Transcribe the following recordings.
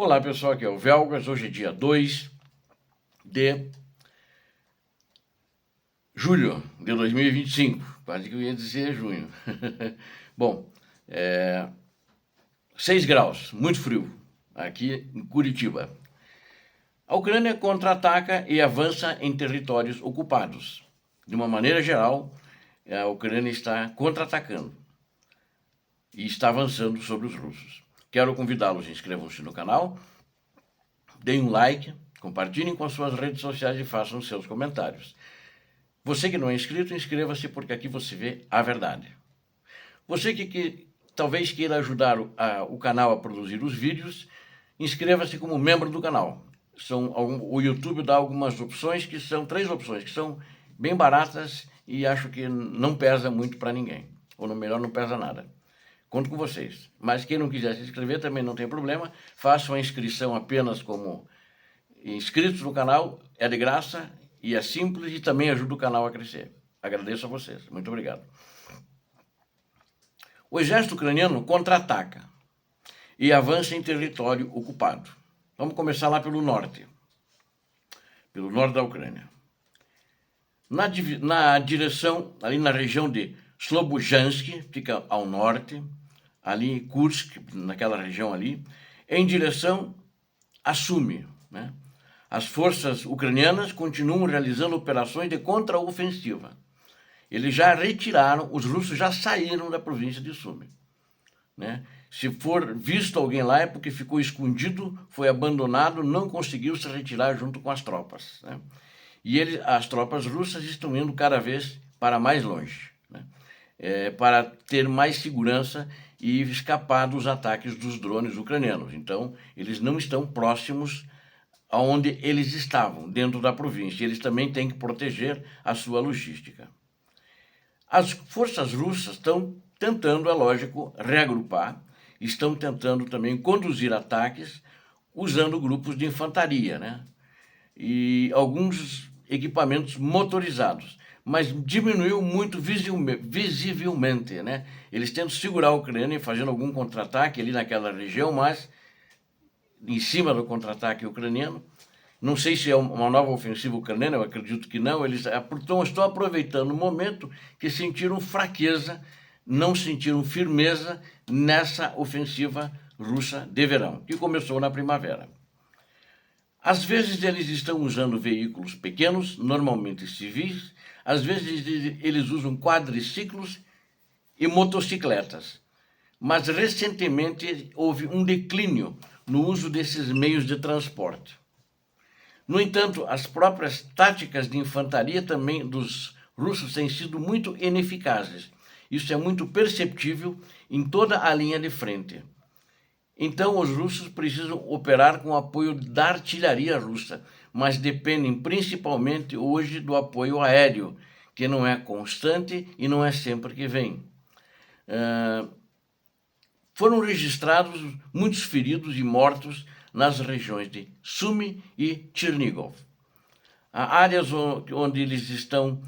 Olá pessoal, aqui é o Velgas, hoje é dia 2 de julho de 2025, quase que eu ia dizer junho. Bom, 6 graus, muito frio, aqui em Curitiba. A Ucrânia contra-ataca e avança em territórios ocupados. De uma maneira geral, a Ucrânia está contra-atacando e está avançando sobre os russos. Quero convidá-los, inscrevam-se no canal, deem um like, compartilhem com as suas redes sociais e façam seus comentários. Você que não é inscrito, inscreva-se porque aqui você vê a verdade. Você que talvez queira ajudar o canal a produzir os vídeos, inscreva-se como membro do canal. O YouTube dá algumas opções, que são 3 opções, que são bem baratas e acho que não pesa muito para ninguém. Ou no melhor, não pesa nada. Conto com vocês. Mas quem não quiser se inscrever também não tem problema. Façam a inscrição apenas como inscritos no canal, é de graça e é simples e também ajuda o canal a crescer. Agradeço a vocês. Muito obrigado. O exército ucraniano contra-ataca e avança em território ocupado. Vamos começar lá pelo norte da Ucrânia. Na direção, ali na região de Slobojansk, fica ao norte, ali em Kursk, naquela região ali, em direção a Sumy, né? As forças ucranianas continuam realizando operações de contraofensiva. Eles já retiraram, os russos já saíram da província de Sumy, né? Se for visto alguém lá é porque ficou escondido, foi abandonado, não conseguiu se retirar junto com as tropas, né? E as tropas russas estão indo cada vez para mais longe, né? Para ter mais segurança e escapar dos ataques dos drones ucranianos. Então, eles não estão próximos aonde eles estavam, dentro da província. Eles também têm que proteger a sua logística. As forças russas estão tentando, é lógico, reagrupar, estão tentando também conduzir ataques usando grupos de infantaria, né? E alguns equipamentos motorizados, mas diminuiu muito visivelmente, né? Eles tentam segurar a Ucrânia fazendo algum contra-ataque ali naquela região, mas em cima do contra-ataque ucraniano. Não sei se é uma nova ofensiva ucraniana, eu acredito que não. Eles estão aproveitando o momento que sentiram fraqueza, não sentiram firmeza nessa ofensiva russa de verão, que começou na primavera. Às vezes eles estão usando veículos pequenos, normalmente civis, às vezes eles usam quadriciclos e motocicletas. Mas recentemente houve um declínio no uso desses meios de transporte. No entanto, as próprias táticas de infantaria também dos russos têm sido muito ineficazes. Isso é muito perceptível em toda a linha de frente. Então, os russos precisam operar com o apoio da artilharia russa, mas dependem principalmente hoje do apoio aéreo, que não é constante e não é sempre que vem. Foram registrados muitos feridos e mortos nas regiões de Sumy e Chernigov. Há áreas onde eles estão,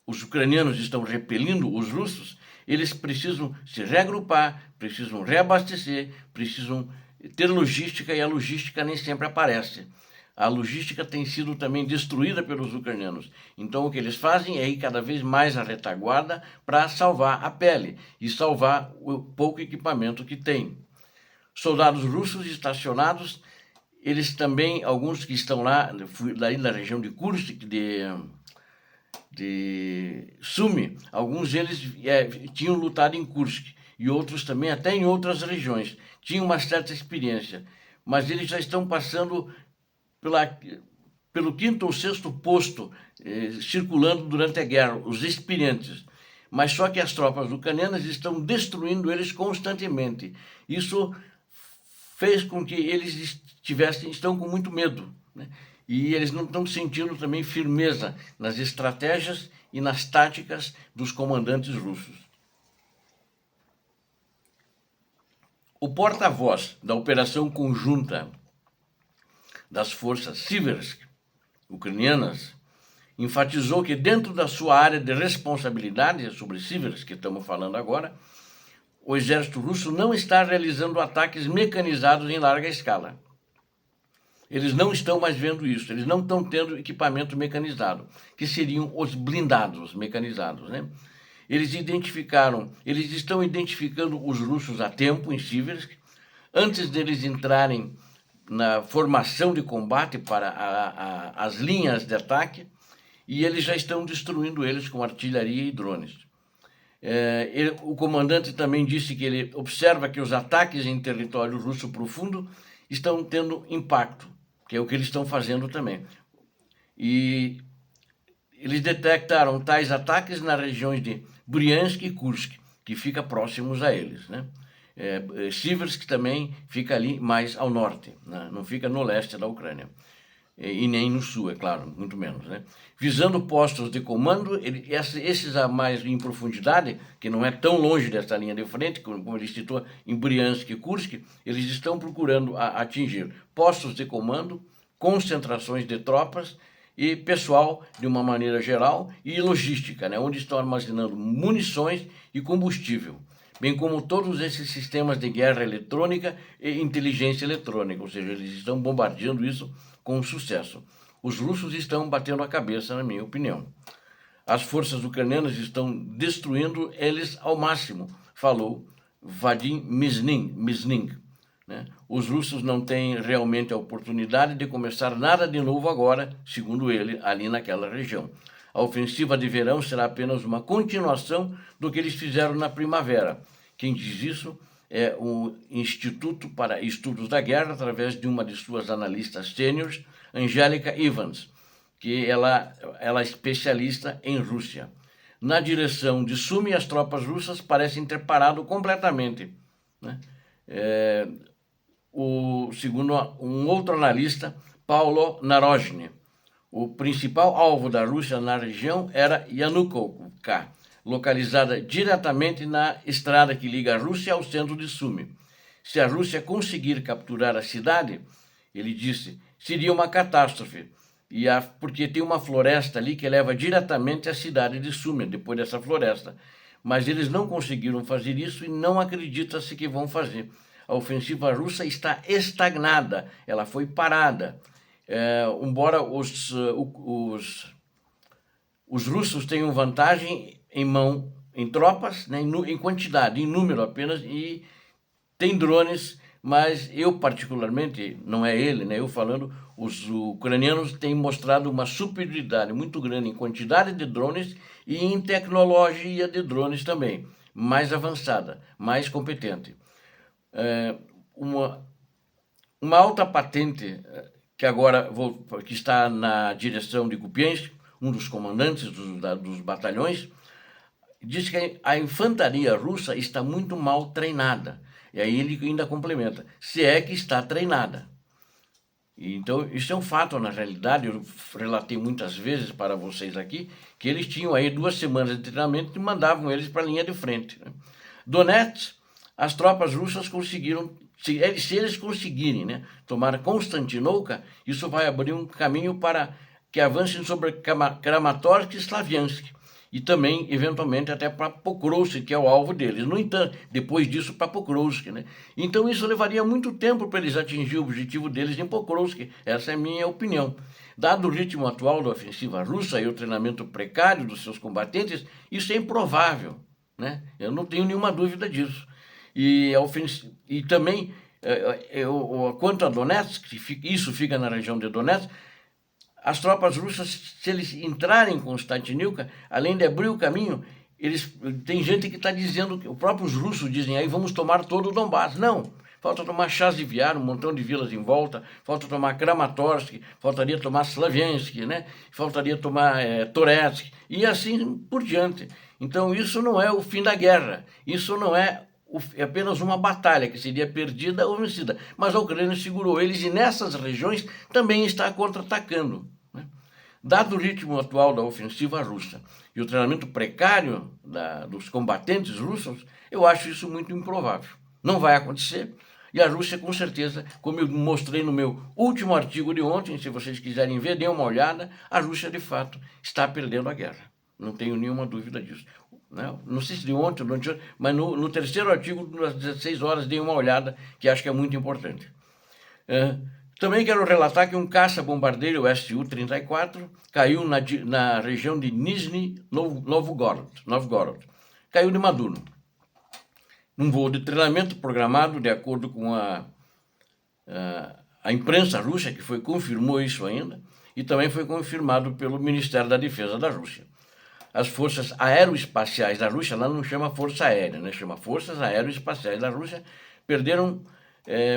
os ucranianos estão repelindo os russos, eles precisam se reagrupar, precisam reabastecer, precisam ter logística e a logística nem sempre aparece. A logística tem sido também destruída pelos ucranianos. Então o que eles fazem é ir cada vez mais à retaguarda para salvar a pele e salvar o pouco equipamento que têm. Soldados russos estacionados, eles também, alguns que estão lá, na região de Kursk, de Sumy, alguns deles tinham lutado em Kursk e outros também, até em outras regiões, tinham uma certa experiência, mas eles já estão passando pelo 5º ou 6º posto circulando durante a guerra, os experientes. Mas só que as tropas ucranianas estão destruindo eles constantemente. Isso fez com que eles estão com muito medo, né? E eles não estão sentindo também firmeza nas estratégias e nas táticas dos comandantes russos. O porta-voz da operação conjunta das forças Siversk ucranianas enfatizou que dentro da sua área de responsabilidade sobre Siversk, que estamos falando agora, o exército russo não está realizando ataques mecanizados em larga escala. Eles não estão mais vendo isso, eles não estão tendo equipamento mecanizado, que seriam os blindados mecanizados, né? Eles estão identificando os russos a tempo em Siversk, antes deles entrarem na formação de combate para as linhas de ataque, e eles já estão destruindo eles com artilharia e drones. O comandante também disse que ele observa que os ataques em território russo profundo estão tendo impacto, que é o que eles estão fazendo também. E eles detectaram tais ataques nas regiões de Bryansk e Kursk, que fica próximos a eles, né? Siversk também fica ali mais ao norte, né? Não fica no leste da Ucrânia. E nem no sul, é claro, muito menos, né? Visando postos de comando, esses a mais em profundidade, que não é tão longe dessa linha de frente, como ele citou, em Bryansk e Kursk, eles estão procurando atingir postos de comando, concentrações de tropas e pessoal, de uma maneira geral, e logística, né? Onde estão armazenando munições e combustível, bem como todos esses sistemas de guerra eletrônica e inteligência eletrônica, ou seja, eles estão bombardeando isso com sucesso. Os russos estão batendo a cabeça, na minha opinião. As forças ucranianas estão destruindo eles ao máximo, falou Vadim Misning, né? Os russos não têm realmente a oportunidade de começar nada de novo agora, segundo ele, ali naquela região. A ofensiva de verão será apenas uma continuação do que eles fizeram na primavera. Quem diz isso é o Instituto para Estudos da Guerra, através de uma de suas analistas sêniores, Angélica Evans, que ela é especialista em Rússia. Na direção de Sumy, as tropas russas parecem ter parado completamente, né? Segundo um outro analista, Paulo Narozhny, o principal alvo da Rússia na região era Yanukovka, localizada diretamente na estrada que liga a Rússia ao centro de Sumy. Se a Rússia conseguir capturar a cidade, ele disse, seria uma catástrofe, porque tem uma floresta ali que leva diretamente à cidade de Sumy, depois dessa floresta. Mas eles não conseguiram fazer isso e não acredita-se que vão fazer. A ofensiva russa está estagnada, ela foi parada. Embora os russos tenham vantagem em tropas, né, em quantidade, em número apenas, e tem drones, mas eu particularmente, não é ele, né, eu falando, os ucranianos têm mostrado uma superioridade muito grande em quantidade de drones e em tecnologia de drones também, mais avançada, mais competente. Uma alta patente que agora que está na direção de Kupiansk, um dos comandantes dos batalhões, diz que a infantaria russa está muito mal treinada. E aí ele ainda complementa, se é que está treinada. Então, isso é um fato, na realidade, eu relatei muitas vezes para vocês aqui, que eles tinham aí 2 semanas de treinamento e mandavam eles para a linha de frente, né? Donetsk, as tropas russas conseguiram, se eles conseguirem, né, tomar Konstantinovka, isso vai abrir um caminho para que avancem sobre Kramatorsk e Slaviansk, e também, eventualmente, até para Pokrovsk, que é o alvo deles. No entanto, depois disso, para Pokrovsk, né? Então, isso levaria muito tempo para eles atingir o objetivo deles em Pokrovsk. Essa é a minha opinião. Dado o ritmo atual da ofensiva russa e o treinamento precário dos seus combatentes, isso é improvável, né? Eu não tenho nenhuma dúvida disso. E também, quanto a Donetsk, isso fica na região de Donetsk, as tropas russas, se eles entrarem em Konstantinivka, além de abrir o caminho, tem gente que está dizendo, os próprios russos dizem, aí vamos tomar todo o Donbass. Não, falta tomar Chasiviar, um montão de vilas em volta, falta tomar Kramatorsk, faltaria tomar Slaviansk, né? Faltaria tomar Toretsk, e assim por diante. Então isso não é o fim da guerra, isso não é apenas uma batalha que seria perdida ou vencida, mas a Ucrânia segurou eles e nessas regiões também está contra-atacando, né? Dado o ritmo atual da ofensiva russa e o treinamento precário dos combatentes russos, eu acho isso muito improvável. Não vai acontecer. E a Rússia, com certeza, como eu mostrei no meu último artigo de ontem, se vocês quiserem ver, dêem uma olhada, a Rússia, de fato, está perdendo a guerra. Não tenho nenhuma dúvida disso. né? Não sei se de ontem ou de ontem, mas no terceiro artigo, às 16 horas, dei uma olhada, que acho que é muito importante. Também quero relatar que um caça-bombardeiro Su-34 caiu na região de Nizhny Novgorod. Caiu de Maduro, num voo de treinamento programado de acordo com a imprensa russa, que confirmou isso ainda, e também foi confirmado pelo Ministério da Defesa da Rússia. As forças aeroespaciais da Rússia, lá não chama Força Aérea, né? Chama Forças Aeroespaciais da Rússia, perderam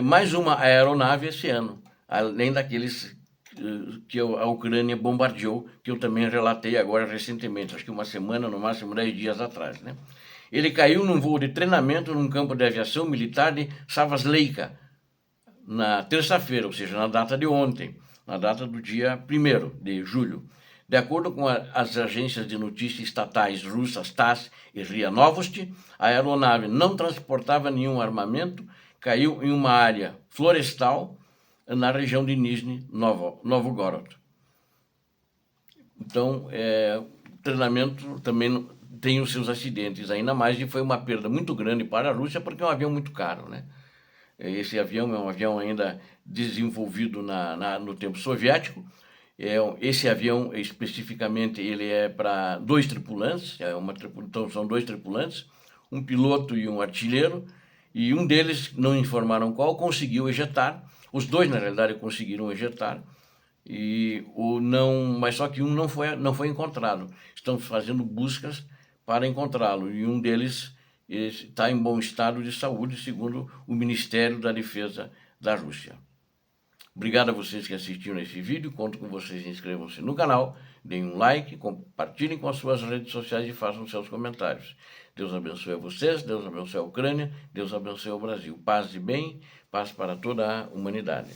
mais uma aeronave esse ano, além daqueles que a Ucrânia bombardeou, que eu também relatei agora recentemente, acho que uma semana, no máximo 10 dias atrás, né? Ele caiu num voo de treinamento num campo de aviação militar de Savasleika, na terça-feira, ou seja, na data de ontem, na data do dia 1º de julho. De acordo com as agências de notícias estatais russas TASS e RIA Novosti, a aeronave não transportava nenhum armamento, caiu em uma área florestal na região de Nizhny Novgorod. Então, o treinamento também tem os seus acidentes, ainda mais, e foi uma perda muito grande para a Rússia, porque é um avião muito caro, né? Esse avião é um avião ainda desenvolvido no tempo soviético. Esse avião, especificamente, ele é para 2 tripulantes, então são 2 tripulantes, um piloto e um artilheiro, e um deles, não informaram qual, conseguiu ejetar. Os dois, na realidade, conseguiram ejetar, mas só que um não foi encontrado. Estão fazendo buscas para encontrá-lo, e um deles está em bom estado de saúde, segundo o Ministério da Defesa da Rússia. Obrigado a vocês que assistiram esse vídeo, conto com vocês, inscrevam-se no canal, deem um like, compartilhem com as suas redes sociais e façam seus comentários. Deus abençoe a vocês, Deus abençoe a Ucrânia, Deus abençoe o Brasil. Paz e bem, paz para toda a humanidade.